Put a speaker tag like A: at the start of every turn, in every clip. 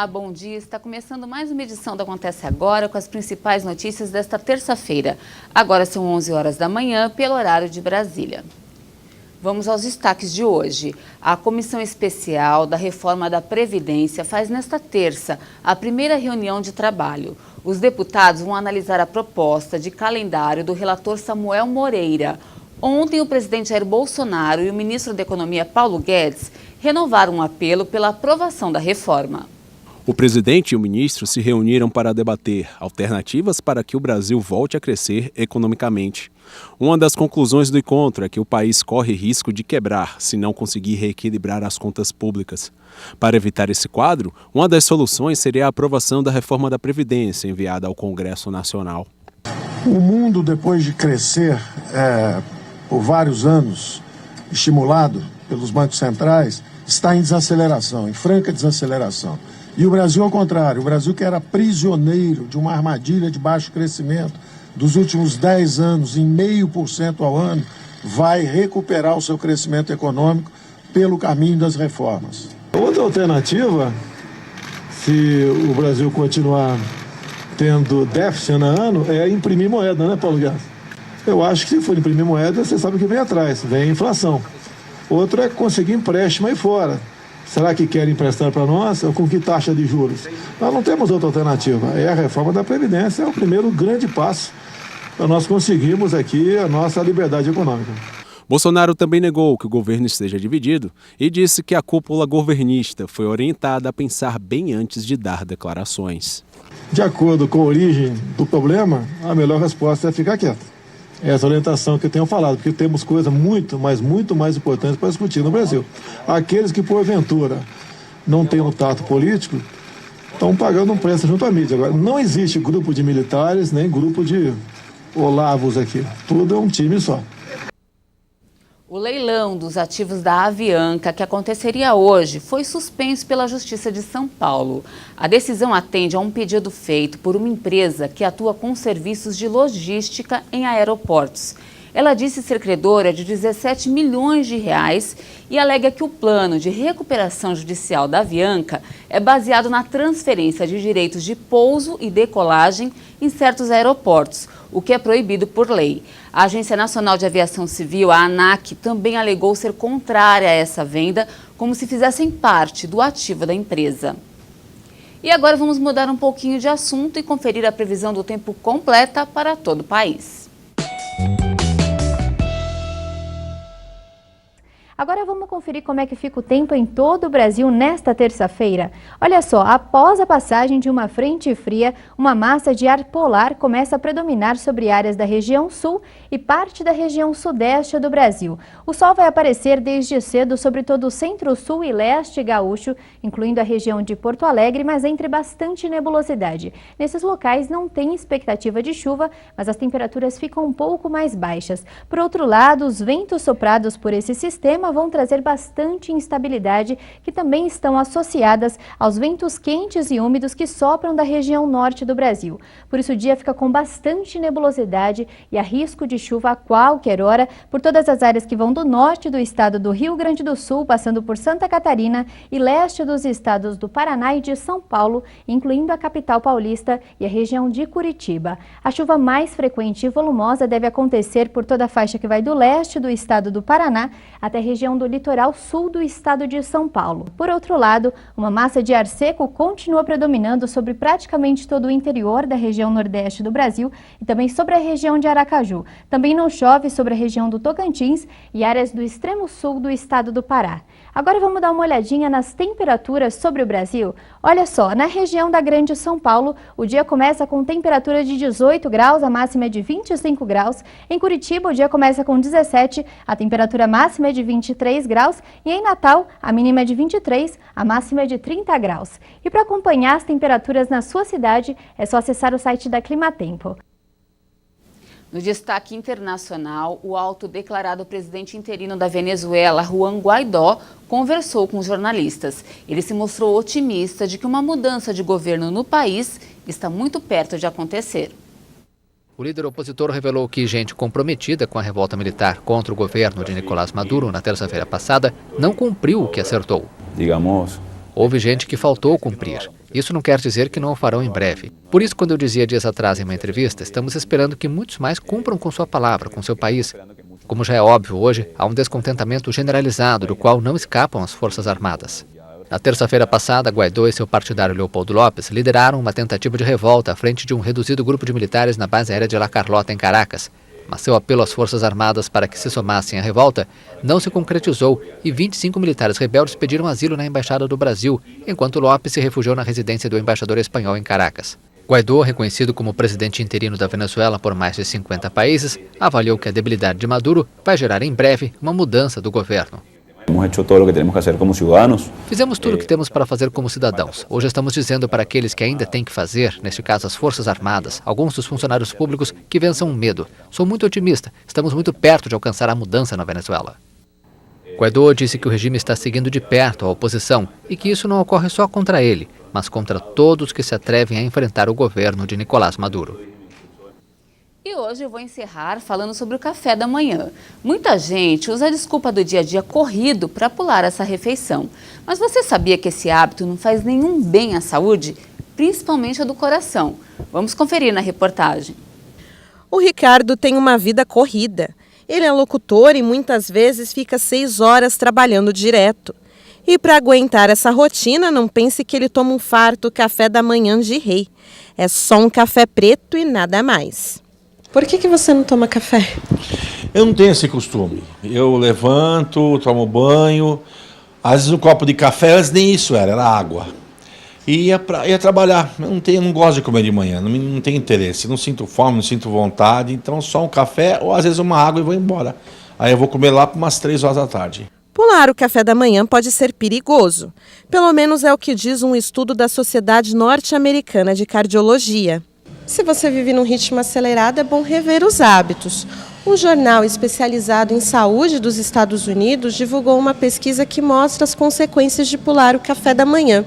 A: Olá, bom dia. Está começando mais uma edição do Acontece Agora com as principais notícias desta terça-feira. Agora são 11 horas da manhã, pelo horário de Brasília. Vamos aos destaques de hoje. A Comissão Especial da Reforma da Previdência faz nesta terça a primeira reunião de trabalho. Os deputados vão analisar a proposta de calendário do relator Samuel Moreira. Ontem, o presidente Jair Bolsonaro e o ministro da Economia, Paulo Guedes, renovaram um apelo pela aprovação da reforma.
B: O presidente e o ministro se reuniram para debater alternativas para que o Brasil volte a crescer economicamente. Uma das conclusões do encontro é que o país corre risco de quebrar se não conseguir reequilibrar as contas públicas. Para evitar esse quadro, uma das soluções seria a aprovação da reforma da Previdência enviada ao Congresso Nacional.
C: O mundo, depois de crescer por vários anos, estimulado pelos bancos centrais, está em desaceleração, em franca desaceleração. E o Brasil, ao contrário, o Brasil que era prisioneiro de uma armadilha de baixo crescimento dos últimos 10 anos, em 0,5% ao ano, vai recuperar o seu crescimento econômico pelo caminho das reformas.
D: Outra alternativa, se o Brasil continuar tendo déficit ano a ano, é imprimir moeda, né, Paulo Guedes? Eu acho que se for imprimir moeda, você sabe o que vem atrás, vem a inflação. Outro é conseguir empréstimo aí fora. Será que querem emprestar para nós ou com que taxa de juros? Nós não temos outra alternativa. A reforma da Previdência é o primeiro grande passo para nós conseguirmos aqui a nossa liberdade econômica.
B: Bolsonaro também negou que o governo esteja dividido e disse que a cúpula governista foi orientada a pensar bem antes de dar declarações.
D: De acordo com a origem do problema, a melhor resposta é ficar quieto. Essa orientação que eu tenho falado, porque temos coisas muito mais importantes para discutir no Brasil. Aqueles que, porventura, não têm um tato político, estão pagando um preço junto à mídia. Agora, não existe grupo de militares, nem grupo de olavos aqui. Tudo é um time só.
A: O leilão dos ativos da Avianca, que aconteceria hoje, foi suspenso pela Justiça de São Paulo. A decisão atende a um pedido feito por uma empresa que atua com serviços de logística em aeroportos. Ela disse ser credora de 17 milhões de reais e alega que o plano de recuperação judicial da Avianca é baseado na transferência de direitos de pouso e decolagem em certos aeroportos, o que é proibido por lei. A Agência Nacional de Aviação Civil, a ANAC, também alegou ser contrária a essa venda, como se fizessem parte do ativo da empresa. E agora vamos mudar um pouquinho de assunto e conferir a previsão do tempo completa para todo o país.
E: Agora vamos conferir como é que fica o tempo em todo o Brasil nesta terça-feira. Olha só, após a passagem de uma frente fria, uma massa de ar polar começa a predominar sobre áreas da região sul e parte da região sudeste do Brasil. O sol vai aparecer desde cedo sobre todo o centro-sul e leste gaúcho, incluindo a região de Porto Alegre, mas entre bastante nebulosidade. Nesses locais não tem expectativa de chuva, mas as temperaturas ficam um pouco mais baixas. Por outro lado, os ventos soprados por esse sistema vão trazer bastante instabilidade, que também estão associadas aos ventos quentes e úmidos que sopram da região norte do Brasil. Por isso o dia fica com bastante nebulosidade e há risco de chuva a qualquer hora por todas as áreas que vão do norte do estado do Rio Grande do Sul, passando por Santa Catarina e leste dos estados do Paraná e de São Paulo, incluindo a capital paulista e a região de Curitiba. A chuva mais frequente e volumosa deve acontecer por toda a faixa que vai do leste do estado do Paraná até a região do litoral sul do estado de São Paulo. Por outro lado, uma massa de ar seco continua predominando sobre praticamente todo o interior da região nordeste do Brasil e também sobre a região de Aracaju. Também não chove sobre a região do Tocantins e áreas do extremo sul do estado do Pará. Agora vamos dar uma olhadinha nas temperaturas sobre o Brasil. Olha só, na região da Grande São Paulo, o dia começa com temperatura de 18 graus, a máxima é de 25 graus. Em Curitiba, o dia começa com 17, a temperatura máxima é de 23 graus. E em Natal, a mínima é de 23, a máxima é de 30 graus. E para acompanhar as temperaturas na sua cidade, é só acessar o site da Climatempo.
A: No destaque internacional, o autodeclarado presidente interino da Venezuela, Juan Guaidó, conversou com os jornalistas. Ele se mostrou otimista de que uma mudança de governo no país está muito perto de acontecer.
F: O líder opositor revelou que gente comprometida com a revolta militar contra o governo de Nicolás Maduro na terça-feira passada não cumpriu o que acertou. Houve gente que faltou cumprir. Isso não quer dizer que não o farão em breve. Por isso, quando eu dizia dias atrás em uma entrevista, estamos esperando que muitos mais cumpram com sua palavra, com seu país. Como já é óbvio hoje, há um descontentamento generalizado do qual não escapam as Forças Armadas. Na terça-feira passada, Guaidó e seu partidário Leopoldo Lopes lideraram uma tentativa de revolta à frente de um reduzido grupo de militares na base aérea de La Carlota, em Caracas. Mas seu apelo às Forças Armadas para que se somassem à revolta não se concretizou e 25 militares rebeldes pediram asilo na Embaixada do Brasil, enquanto Lopes se refugiou na residência do embaixador espanhol em Caracas. Guaidó, reconhecido como presidente interino da Venezuela por mais de 50 países, avaliou que a debilidade de Maduro vai gerar em breve uma mudança do governo. Fizemos tudo o que temos para fazer como cidadãos. Hoje estamos dizendo para aqueles que ainda têm que fazer, neste caso as Forças Armadas, alguns dos funcionários públicos, que vençam o medo. Sou muito otimista. Estamos muito perto de alcançar a mudança na Venezuela. Guaidó disse que o regime está seguindo de perto a oposição e que isso não ocorre só contra ele, mas contra todos que se atrevem a enfrentar o governo de Nicolás Maduro.
A: E hoje eu vou encerrar falando sobre o café da manhã. Muita gente usa a desculpa do dia a dia corrido para pular essa refeição. Mas você sabia que esse hábito não faz nenhum bem à saúde, principalmente a do coração? Vamos conferir na reportagem.
G: O Ricardo tem uma vida corrida. Ele é locutor e muitas vezes fica 6 horas trabalhando direto. E para aguentar essa rotina, não pense que ele toma um farto café da manhã de rei. É só um café preto e nada mais. Por que você não toma café?
H: Eu não tenho esse costume. Eu levanto, tomo banho. Às vezes um copo de café, antes nem isso era água. E ia trabalhar. Eu não gosto de comer de manhã, não tenho interesse. Não sinto fome, não sinto vontade. Então só um café ou às vezes uma água e vou embora. Aí eu vou comer lá por umas 3 horas da tarde.
G: Pular o café da manhã pode ser perigoso. Pelo menos é o que diz um estudo da Sociedade Norte-Americana de Cardiologia. Se você vive num ritmo acelerado, é bom rever os hábitos. Um jornal especializado em saúde dos Estados Unidos divulgou uma pesquisa que mostra as consequências de pular o café da manhã.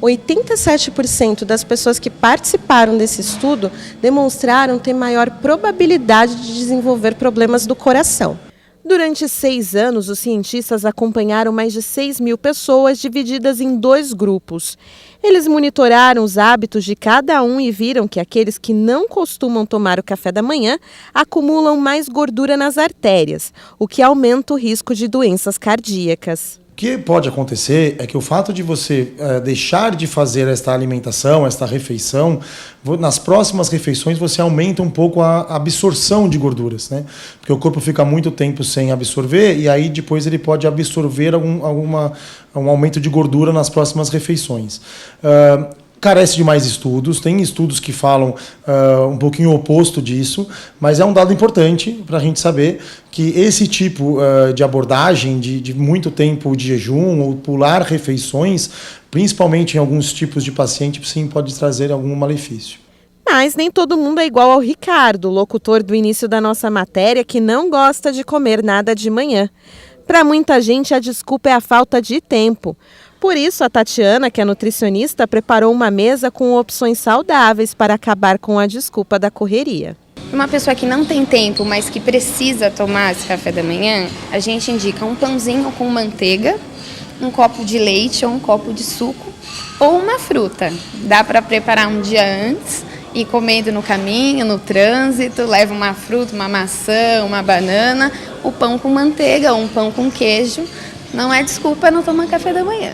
G: 87% das pessoas que participaram desse estudo demonstraram ter maior probabilidade de desenvolver problemas do coração. Durante 6 anos, os cientistas acompanharam mais de 6.000 pessoas divididas em 2 grupos. Eles monitoraram os hábitos de cada um e viram que aqueles que não costumam tomar o café da manhã acumulam mais gordura nas artérias, o que aumenta o risco de doenças cardíacas.
I: O que pode acontecer é que o fato de você deixar de fazer esta alimentação, esta refeição, nas próximas refeições você aumenta um pouco a absorção de gorduras, né? Porque o corpo fica muito tempo sem absorver e aí depois ele pode absorver um aumento de gordura nas próximas refeições. Carece de mais estudos, tem estudos que falam um pouquinho o oposto disso, mas é um dado importante para a gente saber que esse tipo de abordagem de muito tempo de jejum ou pular refeições, principalmente em alguns tipos de paciente, sim, pode trazer algum malefício.
G: Mas nem todo mundo é igual ao Ricardo, locutor do início da nossa matéria, que não gosta de comer nada de manhã. Para muita gente, a desculpa é a falta de tempo. Por isso, a Tatiana, que é nutricionista, preparou uma mesa com opções saudáveis para acabar com a desculpa da correria.
J: Uma pessoa que não tem tempo, mas que precisa tomar esse café da manhã, a gente indica um pãozinho com manteiga, um copo de leite ou um copo de suco ou uma fruta. Dá para preparar um dia antes e comendo no caminho, no trânsito, leva uma fruta, uma maçã, uma banana, o pão com manteiga ou um pão com queijo. Não é desculpa não tomar café da manhã.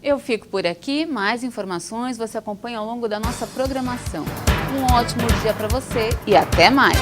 A: Eu fico por aqui, mais informações você acompanha ao longo da nossa programação. Um ótimo dia para você e até mais!